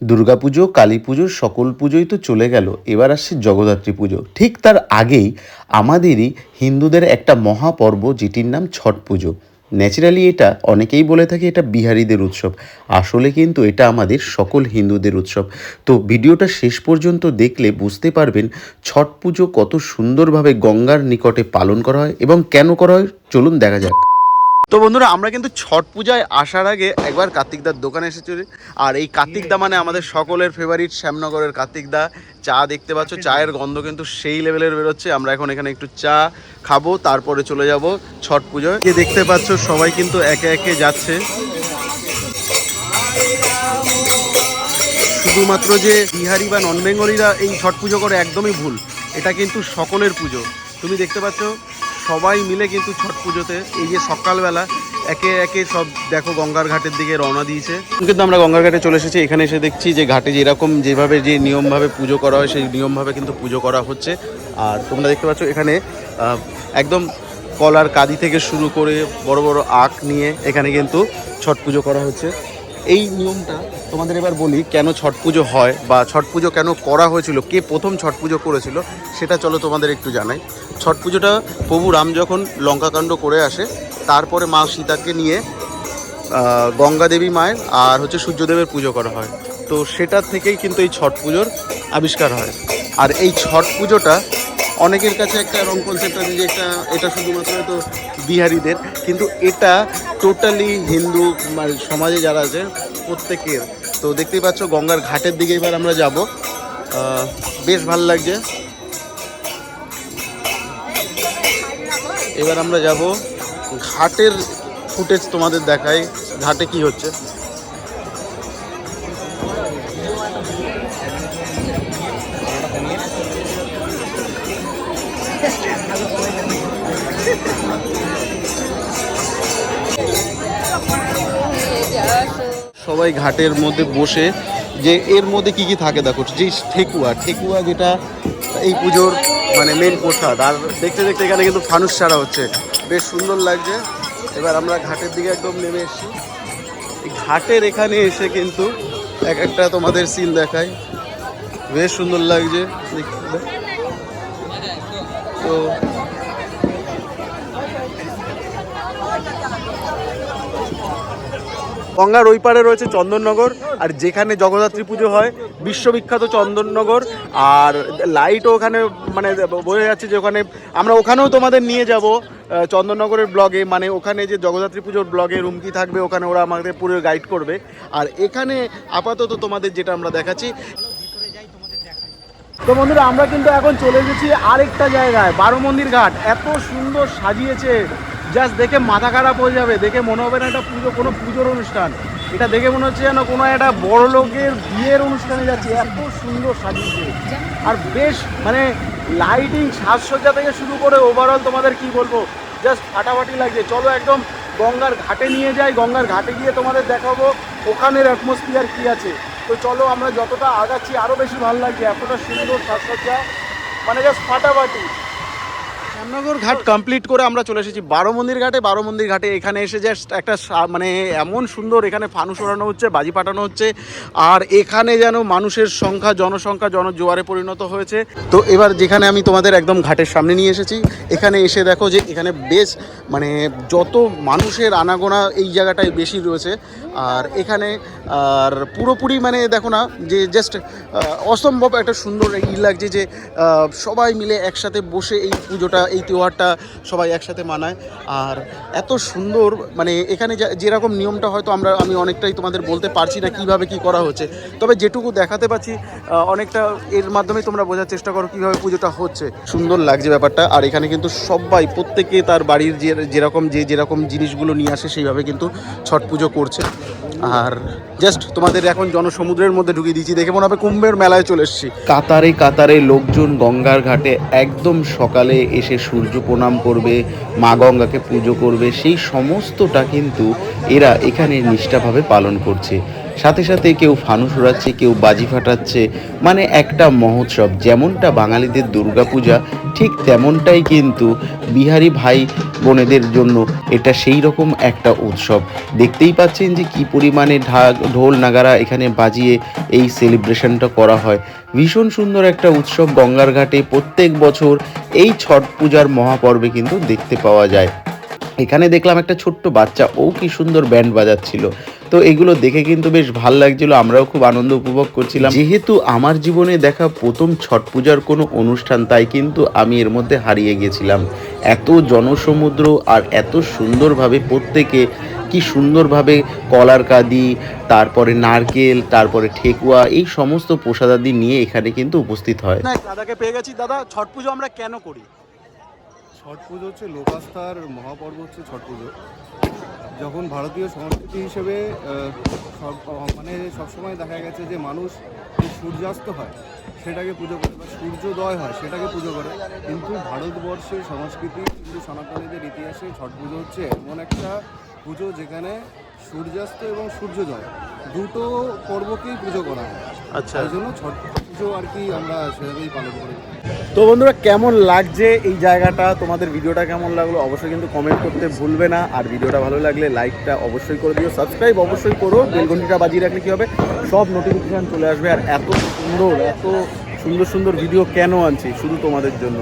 দুর্গাপুজো, কালী পুজো সকল পুজোই তো চলে গেল। এবার আসছে জগদ্ধাত্রী পুজো। ঠিক তার আগেই আমাদেরই হিন্দুদের একটা মহাপর্ব যেটির নাম ছট পুজো। ন্যাচারালি এটা অনেকেই বলে থাকে এটা বিহারিদের উৎসব। আসলে কিন্তু এটা আমাদের সকল হিন্দুদের উৎসব। তো ভিডিওটা শেষ পর্যন্ত দেখলে বুঝতে পারবেন ছট পুজো কত সুন্দরভাবে গঙ্গার নিকটে পালন করা হয় এবং কেন করা হয়। চলুন দেখা যাক। তো বন্ধুরা, আমরা কিন্তু ছট পূজায় আসার আগে একবার কার্তিকদার দোকানে এসেছি। আর এই কার্তিকদা মানে আমাদের সকলের ফেভারিট শ্যামনগরের কার্তিকদা। চা দেখতে পাচ্ছ, চায়ের গন্ধ কিন্তু সেই লেভেলের বেরোচ্ছে। আমরা এখন এখানে একটু চা খাবো, তারপরে চলে যাব ছট পুজোয়। কে দেখতে পাচ্ছ সবাই কিন্তু একে একে যাচ্ছে। শুধুমাত্র যে বিহারি বা নন বেঙ্গলিরা এই ছট পুজো করে একদমই ভুল। এটা কিন্তু সকলের পুজো। তুমি দেখতে পাচ্ছ সবাই মিলে কিন্তু ছট পুজোতে এই যে সকালবেলা একে একে সব দেখো গঙ্গার ঘাটের দিকে রওনা দিয়েছে। কিন্তু আমরা গঙ্গার ঘাটে চলে এসেছি। এখানে এসে দেখছি যে ঘাটে যেরকম যেভাবে যে নিয়মভাবে পুজো করা হয় সেই নিয়মভাবে কিন্তু পুজো করা হচ্ছে। আর তোমরা দেখতে পাচ্ছ এখানে একদম কলার কাঁদি থেকে শুরু করে বড় বড় আখ নিয়ে এখানে কিন্তু ছট পুজো করা হচ্ছে। এই নিয়মটা তোমাদের এবার বলি কেন ছট পুজো হয় বা ছট পুজো কেন করা হয়েছিল, কে প্রথম ছট পুজো করেছিল সেটা চলো তোমাদের একটু জানাই। ছট পুজোটা প্রভু রাম যখন লঙ্কাকাণ্ড করে আসে, তারপরে মা সীতাকে নিয়ে গঙ্গা দেবী মায়ের আর হচ্ছে সূর্যদেবের পুজো করা হয়। তো সেটার থেকেই কিন্তু এই ছট পুজোর আবিষ্কার হয়। আর এই ছট পুজোটা অনেকের কাছে একটা রং কনসেপ্ট আছে যে এটা শুধুমাত্র তো বিহারিদের, কিন্তু এটা টোটালি হিন্দু সমাজে যারা আছে প্রত্যেকের। তো দেখতেই পাচ্ছ গঙ্গার ঘাটের দিকে এবার আমরা যাব। বেশ ভালো লাগছে। এবার আমরা যাব ঘাটের ফুটেজ তোমাদের দেখাই, ঘাটে কি হচ্ছে। সবাই ঘাটের মধ্যে বসে, যে এর মধ্যে কি কি থাকে দেখো, যে ঠেকুয়া যেটা এই পুজোর মানে মেন প্রসাদ। আর দেখতে দেখতে এখানে কিন্তু ফানুস ছাড়া হচ্ছে, বেশ সুন্দর লাগছে। এবার আমরা ঘাটের দিকে একদম নেমে এসেছি। এই ঘাটের এখানে এসে কিন্তু এক একটা তোমাদের সিন দেখাই, বেশ সুন্দর লাগছে তো। গঙ্গার ওই পারে রয়েছে চন্দননগর, আর যেখানে জগদ্ধাত্রী পুজো হয় বিশ্ববিখ্যাত চন্দননগর। আর লাইটও ওখানে মানে বোঝা যাচ্ছে যে ওখানে আমরা ওখানেও তোমাদের নিয়ে যাব চন্দননগরের ব্লগে, মানে ওখানে যে জগদ্ধাত্রী পুজোর ব্লগে রুমকি থাকবে, ওখানে ওরা আমাদের পুরো গাইড করবে। আর এখানে আপাতত তোমাদের যেটা আমরা দেখাচ্ছি। তো বন্ধুরা, আমরা কিন্তু এখন চলে এসেছি আরেকটা জায়গায়, বারো মন্দির ঘাট। এত সুন্দর সাজিয়েছে, জাস্ট দেখে মাথা খারাপ হয়ে যাবে। দেখে মনে হবে না এটা কোনো পুজোর অনুষ্ঠান, এটা দেখে মনে হচ্ছে যেন কোনো একটা বড় লোকের বিয়ের অনুষ্ঠানে যাচ্ছে। এত সুন্দর সাজিয়েছে, আর বেশ মানে লাইটিং সাজসজ্জা থেকে শুরু করে ওভারঅল তোমাদের কি বলবো, জাস্ট ফাটাফাটি লাগছে। চলো একদম গঙ্গার ঘাটে নিয়ে যাই, গঙ্গার ঘাটে গিয়ে তোমাদের দেখাবো ওখানের অ্যাটমসফিয়ার কী আছে। তো চলো, আমরা যতটা আগাচ্ছি আরও বেশি ভালো লাগছে, এতটা সুন্দর সাজসজ্জা, মানে জাস্ট ফাটাফাটি। শ্যামনগর ঘাট কমপ্লিট করে আমরা চলে এসেছি বারো মন্দির ঘাটে। বারো মন্দির ঘাটে এখানে এসে জাস্ট একটা মানে এমন সুন্দর, এখানে ফানুস ওড়ানো হচ্ছে, বাজি ফাটানো হচ্ছে। আর এখানে যেন মানুষের সংখ্যা, জনসংখ্যা জোয়ারে পরিণত হয়েছে। তো এবার যেখানে আমি তোমাদের একদম ঘাটের সামনে নিয়ে এসেছি, এখানে এসে দেখো যে এখানে বেশ মানে যত মানুষের আনাগোনা এই জায়গাটায় বেশি রয়েছে। আর এখানে আর পুরোপুরি মানে দেখো না যে জাস্ট অসম্ভব একটা সুন্দর লাগছে যে সবাই মিলে একসাথে বসে এই পুজোটা, এই তিওয়ারটা সবাই একসাথে মানায়। আর এত সুন্দর মানে এখানে যেরকম নিয়মটা হয়তো আমি অনেকটাই তোমাদের বলতে পারছি না কিভাবে কি করা হচ্ছে, তবে যেটুকু দেখাতে পাচ্ছি অনেকটা এর মাধ্যমে তোমরা বোঝার চেষ্টা করো কিভাবে পুজোটা হচ্ছে। সুন্দর লাগছে ব্যাপারটা। আর এখানে কিন্তু সবাই প্রত্যেকে তার বাড়ির যেরকম জিনিসগুলো নিয়ে আসে সেইভাবে কিন্তু ছট পুজো করছে। আর জাস্ট তোমাদের এখন জনসমুদ্রের মধ্যে ঢুকিয়ে দিচ্ছি, দেখে মনে হবে কুম্ভের মেলায় চলে এসেছি। কাতারে কাতারে লোকজন গঙ্গার ঘাটে একদম সকালে এসে সূর্য প্রণাম করবে, মা গঙ্গাকে পুজো করবে, সেই সমস্তটা কিন্তু এরা এখানে নিষ্ঠাভাবে পালন করছে। সাথে সাথে কেউ ফানুস উড়াচ্ছে, কেউ বাজি ফাটাচ্ছে, মানে একটা মহোৎসব। যেমনটা বাঙালিদের দুর্গাপূজা, ঠিক তেমনটাই কিন্তু বিহারি ভাই বোনেদের জন্য এটা সেই রকম একটা উৎসব। দেখতেই পাচ্ছেন যে কি পরিমাণে ঢোল নাগারা এখানে বাজিয়ে এই সেলিব্রেশনটা করা হয়। ভীষণ সুন্দর একটা উৎসব গঙ্গার ঘাটে প্রত্যেক বছর এই ছট পূজার মহাপর্বে কিন্তু দেখতে পাওয়া যায়। এখানে দেখলাম একটা ছোট্ট বাচ্চা, ও কি সুন্দর ব্যান্ড বাজাচ্ছিল। তো এগুলো দেখে কিন্তু বেশ ভাল লাগছিল, আমরাও খুব আনন্দ উপভোগ করছিলাম। যেহেতু আমার জীবনে দেখা প্রথম ছট পূজার কোনো অনুষ্ঠান, তাই কিন্তু আমি এর মধ্যে হারিয়ে গেছিলাম। এত জনসমুদ্র আর এত সুন্দরভাবে প্রত্যেকে কি সুন্দরভাবে কলার কাঁদি, তারপরে নারকেল, তারপরে ঠেকুয়া, এই সমস্ত প্রসাদাদি নিয়ে এখানে কিন্তু উপস্থিত হয়। দাদাকে পেয়ে গেছি। দাদা, ছট পুজো আমরা কেন করি? ছট পুজো হচ্ছে লোকাস্থার মহাপর্ব, হচ্ছে ছট পুজো। যখন ভারতীয় সংস্কৃতি হিসেবে মানে সবসময় দেখা গেছে যে মানুষ যে সূর্যাস্ত হয় সেটাকে পুজো করে, বা সূর্যোদয় হয় সেটাকে পুজো করে। কিন্তু ভারতবর্ষের সংস্কৃতি, কিন্তু সনাতনীদের ইতিহাসে ছট পুজো হচ্ছে এমন একটা পুজো যেখানে সূর্যাস্ত এবং সূর্যোদয় দুটো পর্বকেই পুজো করা হয়। আচ্ছা, তাই জন্য ছট পুজো আর কি আমরা সেভাবেই পালন করি। তো বন্ধুরা, কেমন লাগছে এই জায়গাটা? তোমাদের ভিডিওটা কেমন লাগলো অবশ্যই কিন্তু কমেন্ট করতে ভুলবে না। আর ভিডিওটা ভালো লাগলে লাইকটা অবশ্যই করে দিও, সাবস্ক্রাইব অবশ্যই করো, বেল ঘন্টিটা বাজিয়ে রাখলে কী হবে, সব নোটিফিকেশান চলে আসবে। আর এত সুন্দর সুন্দর ভিডিও কেন আনছি? শুধু তোমাদের জন্য।